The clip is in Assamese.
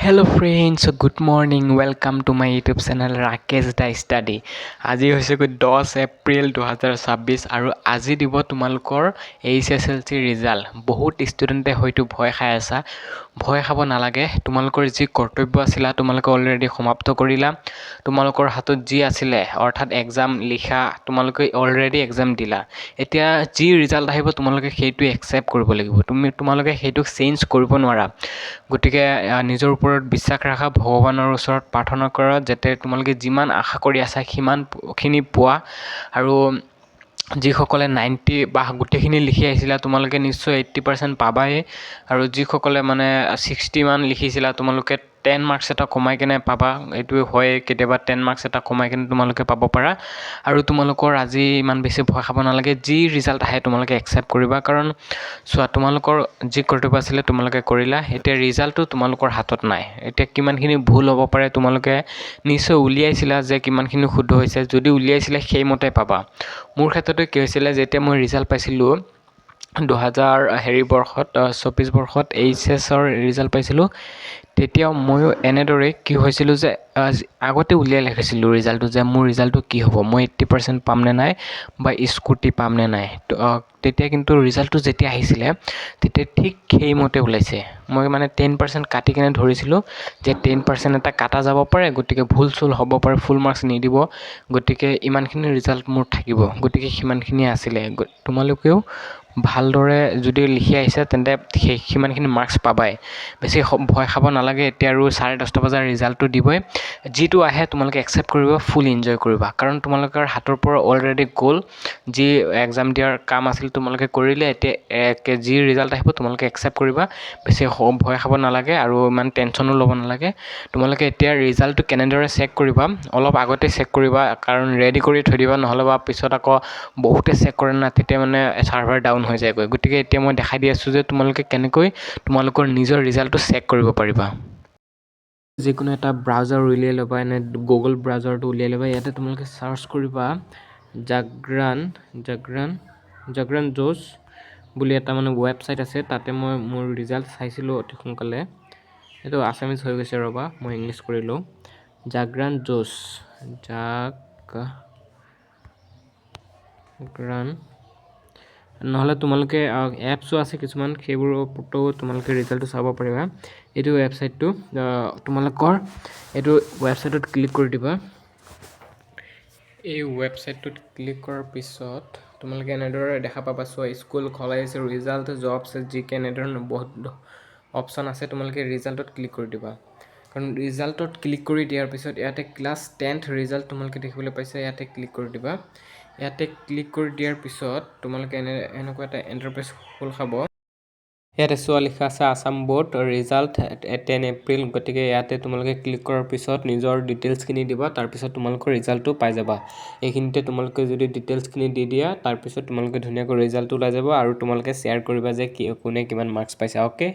Hello friends, so good morning. Welcome to my YouTube channel Rakesh Da Study. আজি হৈছে 10 এপ্ৰিল 2026 আৰু আজি দিব তোমালোকৰ HSLC ৰিজাল্ট। বহুত ষ্টুডেণ্টে হয়তো ভয় খাই আছা। ভয় খাব নালাগে। তোমালোকৰ যি কৰ্তব্য আছিল তোমালোকে অলৰেডি সমাপ্ত কৰিলা। তোমালোকৰ হাতত যি আছিল অৰ্থাৎ এক্সাম লিখা তোমালোকে অলৰেডি এক্সাম দিলা। এতিয়া যি ৰিজাল্ট আহিব তোমালোকে সেইটো একচেপ্ট কৰিব লাগিব। তোমালোকে সেইটো চেঞ্জ কৰিব নোৱাৰা। গতিকে নিজৰ ওপৰত বিশ্বাস ৰাখা, ভগৱানৰ ওচৰত প্ৰাৰ্থনা কৰা যাতে তোমালোকে যিমান আশা কৰি আছা সিমানখিনি পোৱা। আৰু যিসকলে 90 বা গোটেইখিনি লিখি আহিছিলা তোমালোকে নিশ্চয় 80% পাবাই। আৰু যিসকলে মানে 60 মান লিখিছিলা তোমালোকে 10 মাৰ্কছ এটা কমাই কেনে পাবা। এইটো হয়, কেতিয়াবা 10 মাৰ্কছ এটা কমাই কেনে তোমালোকে পাব পাৰা। আৰু তোমালোকৰ আজি ইমান বেছি ভয় খাব নালাগে। যি ৰিজাল্ট আহে তোমালোকে একচেপ্ট কৰিবা, কাৰণ চোৱা তোমালোকৰ যি কৰ্তব্য আছিলে তোমালোকে কৰিলা। এতিয়া ৰিজাল্টটো তোমালোকৰ হাতত নাই। এতিয়া কিমানখিনি ভুল হ'ব পাৰে তোমালোকে নিশ্চয় উলিয়াইছিলা যে কিমানখিনি শুদ্ধ হৈছে। যদি উলিয়াইছিলে সেইমতে পাবা। মোৰ ক্ষেত্ৰতে কি হৈছিলে, যেতিয়া মই ৰিজাল্ট পাইছিলোঁ 2024 বৰ্ষত HSৰ ৰিজাল্ট পাইছিলোঁ, তেতিয়া ময়ো এনেদৰে কি হৈছিলোঁ যে আগতে উলিয়াই ৰাখিছিলোঁ ৰিজাল্টটো যে মোৰ ৰিজাল্টটো কি হ'ব, মই 80% পাম নে নাই বা স্কুটি পাম নে নাই। তেতিয়া কিন্তু ৰিজাল্টটো যেতিয়া আহিছিলে তেতিয়া ঠিক সেইমতে ওলাইছে। মই মানে 10% কাটি কেনে ধৰিছিলোঁ যে 10% এটা কাটা যাব পাৰে, গতিকে ভুল চুল হ'ব পাৰে, ফুল মাৰ্কছ নিদিব, গতিকে ইমানখিনি ৰিজাল্ট মোৰ থাকিব। গতিকে সিমানখিনিয়ে আছিলে। তোমালোকেও ভালদৰে যদি লিখি আহিছে তেন্তে সিমানখিনি মাৰ্কছ পাবাই। বেছি ভয় খাব নালাগে। এতিয়া আৰু 10:30 বজাৰ ৰিজাল্টটো দিবই। যিটো আহে তোমালোকে একচেপ্ট কৰিবা, ফুল এনজয় কৰিবা, কাৰণ তোমালোকৰ হাতৰ পৰা অলৰেডি গ'ল। যি এক্সাম দিয়াৰ কাম আছিল তোমালোকে কৰিলে। এতিয়া যি ৰিজাল্ট আহিব তোমালোকে একচেপ্ট কৰিবা। বেছি ভয় খাব নালাগে আৰু ইমান টেনশ্যনো ল'ব নালাগে। তোমালোকে এতিয়া ৰিজাল্টটো কেনেদৰে চেক কৰিবা, অলপ আগতে চেক কৰিবা, কাৰণ ৰেডি কৰি থৈ দিবা, নহ'লে বা পিছত আকৌ বহুতে চেক কৰে না, তেতিয়া মানে ছাৰ্ভাৰ ডাউন হৈ যায়গৈ। গতিকে এতিয়া মই দেখাই দি আছোঁ যে তোমালোকে কেনেকৈ তোমালোকৰ নিজৰ ৰিজাল্টটো চেক কৰিব পাৰিবা। যিকোনো এটা ব্ৰাউজাৰ উলিয়াই ল'বা, এনে গুগল ব্ৰাউজাৰটো উলিয়াই ল'বা। ইয়াতে তোমালোকে চাৰ্চ কৰিবা জাগৰণ জোছ বুলি এটা মানে ৱেবছাইট আছে। তাতে মই মোৰ ৰিজাল্ট চাইছিলোঁ অতি সোনকালে। এইটো আছামিজ হৈ গৈছে, ৰ'বা মই ইংলিছ কৰি লওঁ। জাগৰণ জোছ, নহ'লে তোমালোকে এপছো আছে কিছুমান, সেইবোৰতো তোমালোকে ৰিজাল্টটো চাব পাৰিবা। এইটো ৱেবছাইটটো তোমালোকৰ এইটো ৱেবছাইটত ক্লিক কৰি দিবা। এই ৱেবছাইটটোত ক্লিক কৰাৰ পিছত তোমালোকে এনেদৰে দেখা পাবা। চোৱা, স্কুল, কলেজ, ৰিজাল্ট, জবছ, জিকে, এনেধৰণৰ বহুত অপশ্যন আছে। তোমালোকে ৰিজাল্টত ক্লিক কৰি দিবা, কাৰণ ৰিজাল্টত ক্লিক কৰি দিয়াৰ পিছত ইয়াতে ক্লাছ 10th ৰিজাল্ট তোমালোকে দেখিবলৈ পাইছা। ইয়াতে ক্লিক কৰি দিবা। ইয়াতে ক্লিক কৰি দিয়াৰ পিছত তোমালোকে এনেকুৱা এটা ইণ্টাৰফেচ খোল খাব। ইয়াতে চোৱা লিখা আছে আছাম বোৰ্ড ৰিজাল্ট 10 এপ্ৰিল। গতিকে ইয়াতে তোমালোকে ক্লিক কৰাৰ পিছত নিজৰ ডিটেইলছখিনি দিবা, তাৰপিছত তোমালোকৰ ৰিজাল্টটো পাই যাবা। এইখিনিতে তোমালোকে যদি ডিটেইলছখিনি দি দিয়া, তাৰপিছত তোমালোকে ধুনীয়াকৈ ৰিজাল্টটো ওলাই যাব আৰু তোমালোকে শ্বেয়াৰ কৰিবা যে কোনে কিমান মাৰ্কছ পাইছা। অ'কে।